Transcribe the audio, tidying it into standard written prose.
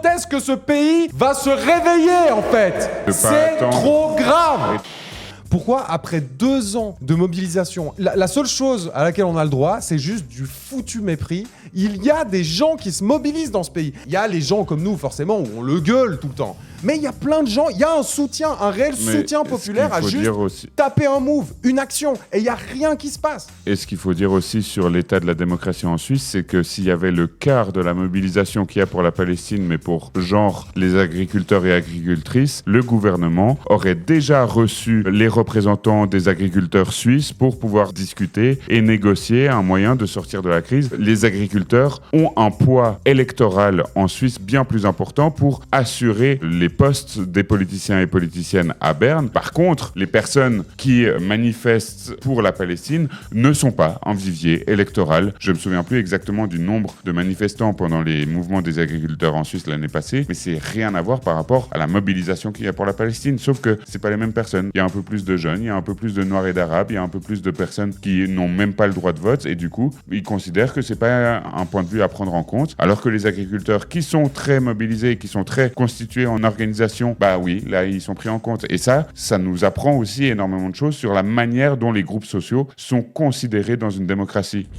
Quand est-ce que ce pays va se réveiller, en fait? C'est trop grave. Pourquoi, après 2 ans de mobilisation, la seule chose à laquelle on a le droit, c'est juste du foutu mépris. Il y a des gens qui se mobilisent dans ce pays. Il y a les gens comme nous, forcément, où on le gueule tout le temps. Mais il y a plein de gens, il y a un soutien, un réel soutien populaire à juste taper un move, une action, et il n'y a rien qui se passe. Et ce qu'il faut dire aussi sur l'état de la démocratie en Suisse, c'est que s'il y avait le quart de la mobilisation qu'il y a pour la Palestine, mais pour genre les agriculteurs et agricultrices, le gouvernement aurait déjà reçu les représentants des agriculteurs suisses pour pouvoir discuter et négocier un moyen de sortir de la crise. Les agriculteurs ont un poids électoral en Suisse bien plus important pour assurer les postes des politiciens et politiciennes à Berne. Par contre, les personnes qui manifestent pour la Palestine ne sont pas un vivier électoral. Je ne me souviens plus exactement du nombre de manifestants pendant les mouvements des agriculteurs en Suisse l'année passée, mais c'est rien à voir par rapport à la mobilisation qu'il y a pour la Palestine, sauf que c'est pas les mêmes personnes. Il y a un peu plus de jeunes, il y a un peu plus de noirs et d'arabes, il y a un peu plus de personnes qui n'ont même pas le droit de vote, et du coup, ils considèrent que c'est pas un point de vue à prendre en compte, alors que les agriculteurs qui sont très mobilisés, qui sont très constitués en organisation, bah oui, là, ils sont pris en compte. Et ça nous apprend aussi énormément de choses sur la manière dont les groupes sociaux sont considérés dans une démocratie.